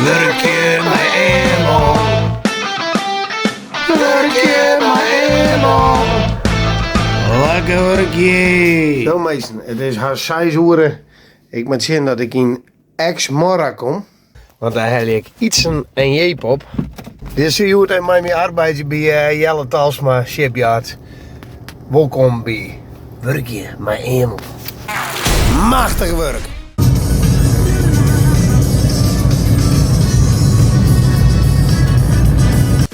Werkje maar eenmaal. Werkje maar eenmaal. Lekker werkje. Zo meesten, het is haar 6 uur. Ik moet zien dat ik in ex-morra kom. Want daar heb ik iets en jeep op. Dit is uur en mijn arbeid bij Jelle Talsma Shipyard. Welkom bij Werkje maar eenmaal. Machtig werk.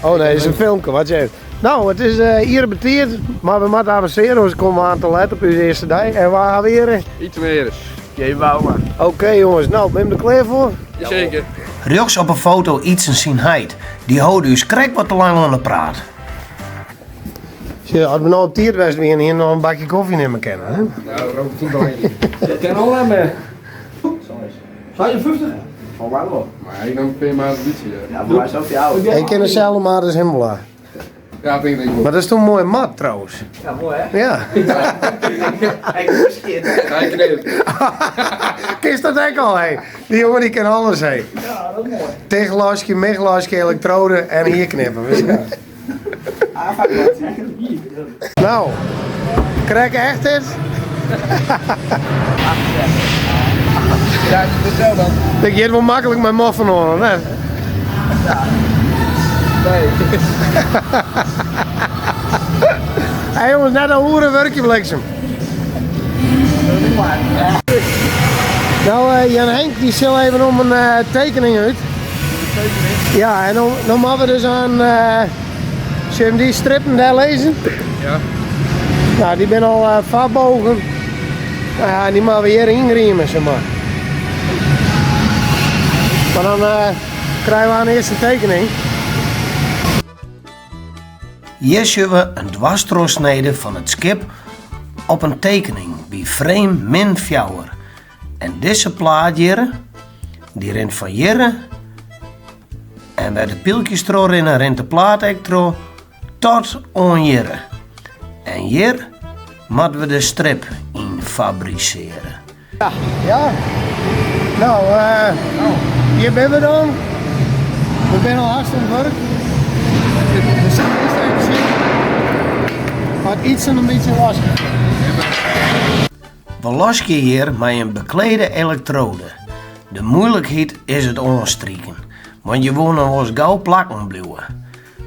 Oh nee, het is een filmpje, wat je. Nou, het is hier betierd, maar we moeten avanceren, dus komen we aan te letten op uw eerste dag. En we gaan weer. Iets meer. Geen bouwen. Oké jongens, nou, ben je er klaar voor? Jazeker. Rechts op een foto iets in zijn heid. Die houden u krek wat te lang aan de praat. Als we nou op tiert was, weer hier nog een bakje koffie nemen kennen. Hè? Nou, rook het wel. Ik ken al hem. 50? Van waar wel? Maar ik dan ben maar een beetje. Ja, voor mij is ook die oude. Ik ken dezelfde maat als Himmela. Ja, vind ik Maar dat is toch een mooie mat trouwens. Ja, mooi hè? Ja. Kijk, hoe is het? Ja, ik ken het. Kist dat ook al, hé? Die jongen die kan alles, hé. Ja, dat is mooi. Tegenlasje, meglasje, elektrode en hier knippen. Ah, fuck wat. Hier. Nou, krijg je echt het? Ja, het is zo dan. Ik eet wel makkelijk mijn moffen horen, hè? Nee. Hé jongens, net een hoerenwerkje bliksem. Nou, Jan Henk die zal even om een tekening uit. Ja, en dan moeten we dus aan zullen we die strippen daar lezen? Ja. Nou, die ben al verbogen. Nou ja, die moeten we hier ingriemen, zeg maar. Maar dan krijgen we aan eerst een tekening. Hier zien we een dwarsdoorsnede van het schip op een tekening bij frame min 4. En deze plaat hier, die rent van hier en bij de pieltjes erin rent de plaat ektro tot on hier. En hier moeten we de strip in fabriceren. Ja. Nou, hier ben we dan. We zijn al hartstikke werk. We zijn eerst even zitten. Maar iets en een beetje lastig. We lossen hier met een beklede elektrode. De moeilijkheid is het onstrieken, want je wil nog eens gauw plakken blijven.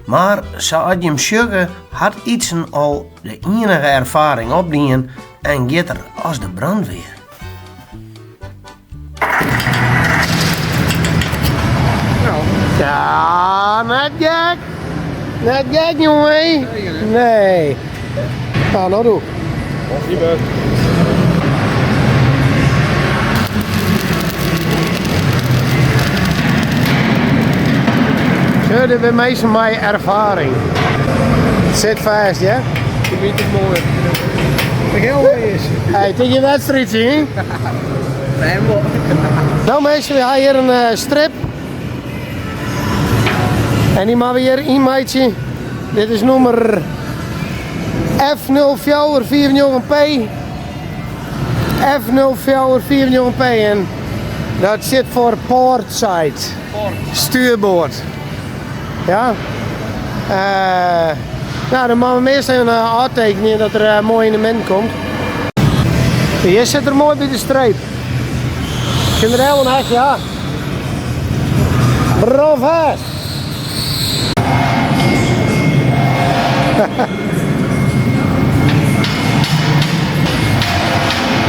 Maar zoals je hem suggen, had iets al de enige ervaring opdienen en gaat er als de brandweer. Ja, net gek. Net gek, jongen. Nee. Nou doe. Zo, dit is meestal mijn ervaring. Het zit vast, ja? Ik weet het mooi. Ik heel mooi is. Hey, tegen je wedstrijd zien. Nee, mooi. Nou mensen, we hebben hier een strip. En die maken we hier inmaatje. Dit is nummer F0449P. F0449P en dat zit voor portside. Stuurboord. Ja. Nou, dan maken we eerst even aantekenen dat er een mooi element komt. Hier zit er mooi bij de streep. Kun je er helemaal naast, ja. Bravas.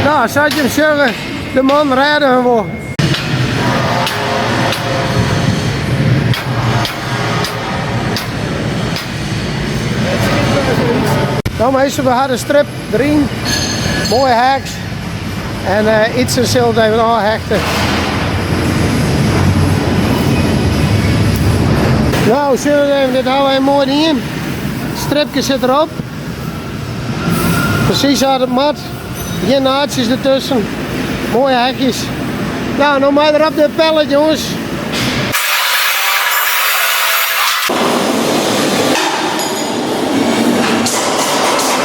Nou, zou je hem zeggen, de man redden we wel. Nou meestal, we hadden een strip erin, mooie heks en iets en zult even aanhechten. Nou, zullen we even, dit houden we mooi in. Stripje zit erop. Precies uit het mat. Geen naadjes ertussen. Mooie hekjes. Nou, nog maar erop de pellet, jongens.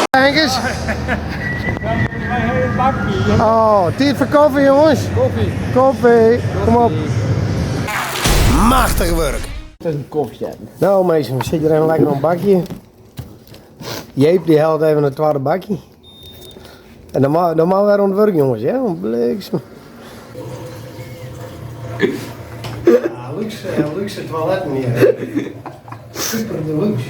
Kijk eens. Oh, tijd voor koffie, jongens. Koffie. Koffie. Kom op. Machtig werk. Dat is een koffie. Nou meisje, we zitten er even lekker op een bakje. Jeep die helpt even een tweede bakje. En dan mag we weer aan het werk jongens, hè? Bliksem. Ja, luxe toilet meer. Super deluxe.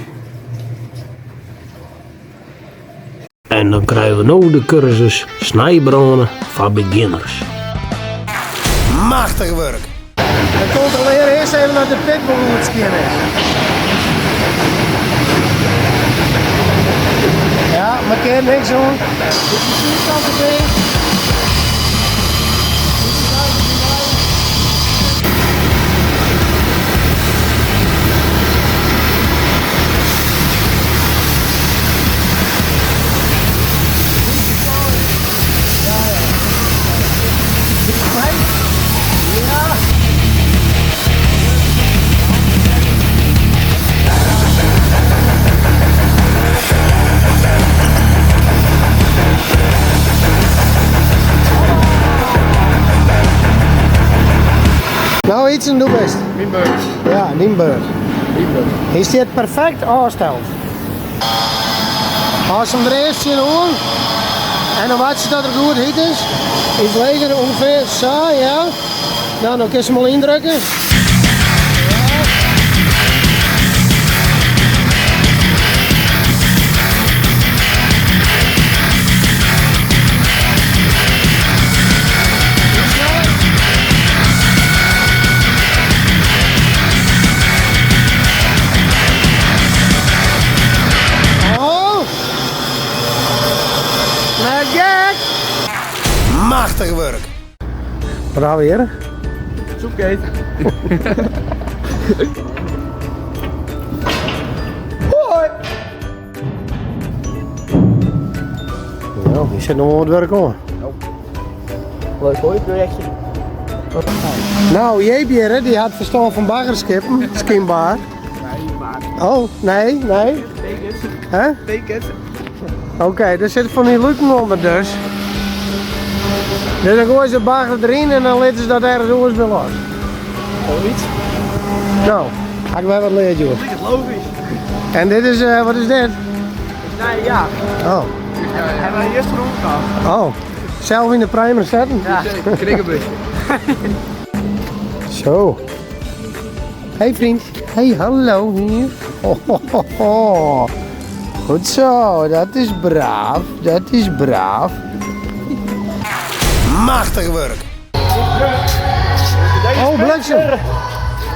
En dan krijgen we nu de cursus snijbranen voor beginners. Machtig werk. We controleren eerst even naar de pitbull hoe het skin is. Ja, markeer niks hoor. Dit is de vierkante ding. Nou, iets en doe best. Minburg. Ja, Nienburg. Is dit perfect afgesteld? Als je hem er eerst in hoor en dan wacht je dat er goed hit is leger ongeveer zo, ja. Nou, dan kun je hem al indrukken. Machtig werk. Wat gaan we hier? Soepgate. Hoi! Nou, je zit nog wel wat werk hoor. Leuk hoor, projectje. Nou, Jeep hier, die had verstand van baggerskippen, skinbaar. Nee, maar. Oh, nee. Tekens. Hè? Tekens. Oké, er zit van die luken onder dus. Dus dan gooien ze de bagger erin en dan laten ze dat ergens anders weer los. Zoiets. Nou, ga ik wel wat leren joh. Dat is logisch. En dit is, wat is dit? Nee, ja. Oh, Hebben wij eerst rondgegaan. oh. Zelf in de primer zetten? Ja, krikkenbus. Zo. Hey vriend. Hey, hallo hier. Ho. Goed zo, dat is braaf. Dat is braaf. Machtig werk. Oh, bliksem.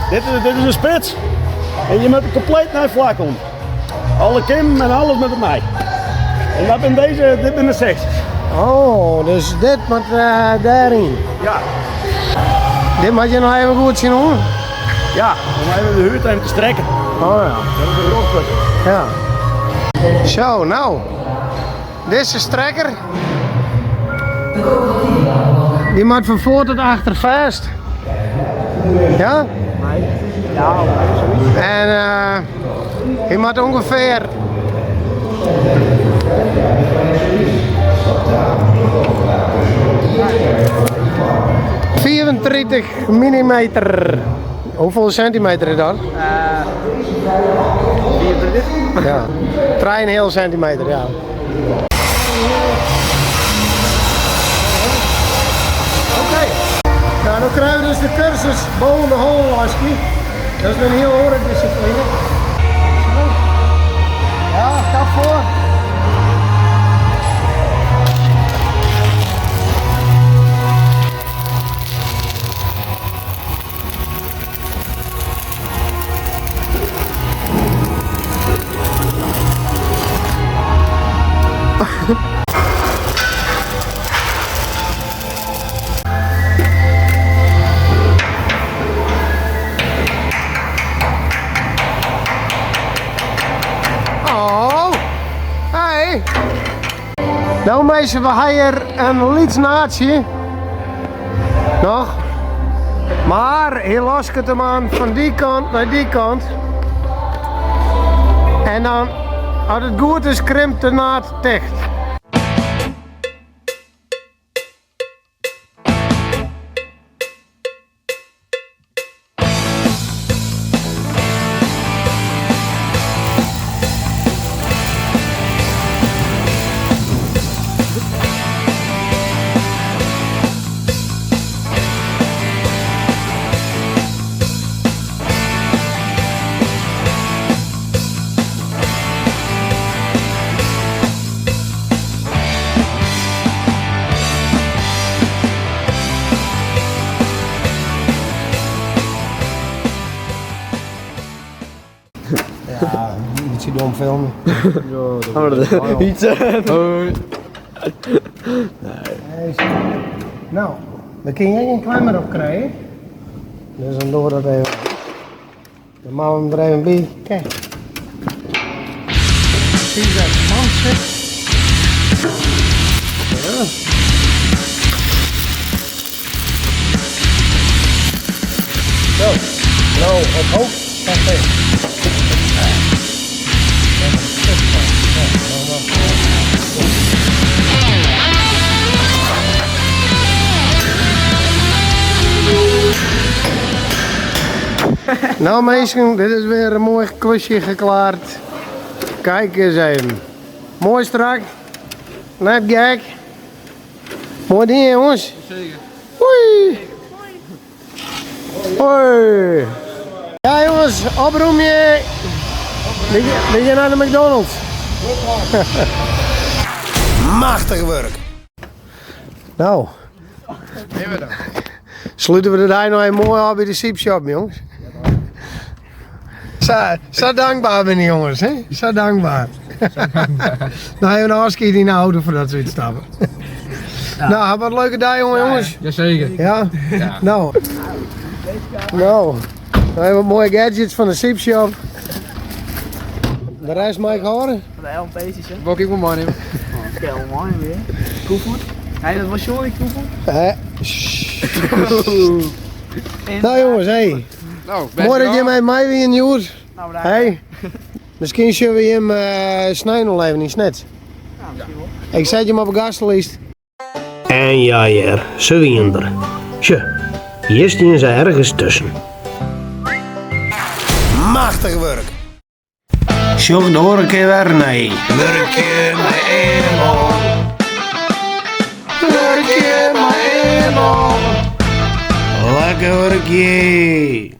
Dit is een spits. En je moet er compleet naar vlak om. Alle kim en alles met mij. En dat ben dit ben de 6. Oh, dus dit moet daarin. Ja, Dit moet je nog even goed zien hoor. ja, om even de huurt even te strekken. Oh ja. Dat is een rockput. Ja. Zo, nou. Deze strekker. Die moet van voor tot achter vast. Ja? Ja, zoiets. En die moet ongeveer 34 millimeter. Hoeveel centimeter is dat? 24. Ja. 3,5 centimeter, ja. Oké. Nou, dan krijgen we dus de cursus boven de hollaskie. Dat is een heel hoorlijk discipline. Ja, kap voor. Oh, hey. Nou meisje, we hebben hier een lietsnaadje. Nog. Maar helaas ik het hem aan van die kant naar die kant. En dan, als het goed is, krimpt de naad dicht. Ja, ietsje dom filmen. Iets. Hoi. Nou, dan kun jij geen klemmer op krijgen. Dus dan doen we dat even. Dan maken we hem er even bij. Kijk. Precies dat man zit. Ja. Zo, nou op hoog. Nou mensen, dit is weer een mooi klusje geklaard. Kijk eens even. Mooi strak. Net gek. Mooi ding jongens. Zeker. Hoi. Hoi. Ja jongens, oproemje. Ben je naar de McDonald's? Machtig werk. Nou. Sluiten we de dag nog even mooi af bij de Siepshop jongens. Zo dankbaar ben je jongens, hè? Zo dankbaar. Nou even een afschiet in de auto voordat we het stappen. Nou, wat een leuke dag jongens. Jazeker. Ja? Nou. Nou. We hebben wat mooie gadgets van de Siepshop. De rest mag ik horen. Wel een beetje, hè? Wou ik mijn man nemen? Kijk, man weer. Koevoet. Nee, dat was Joey, Koevoet. Nou jongens, hey. Nou, Mooi dat je met mij weer in Joert. Nou, daar. Hey. Misschien zullen we hem snijden nog even in snet. Ja, misschien wel. Ik zet je hem op een gastenlijst. En ja, hier, ze wiender. Tje, hier staan ze ergens tussen. Machtig werk. Sjoch door een keer weer, nee. Werkje met eenmaal. Werkje maar eenmaal. Lekker werkje.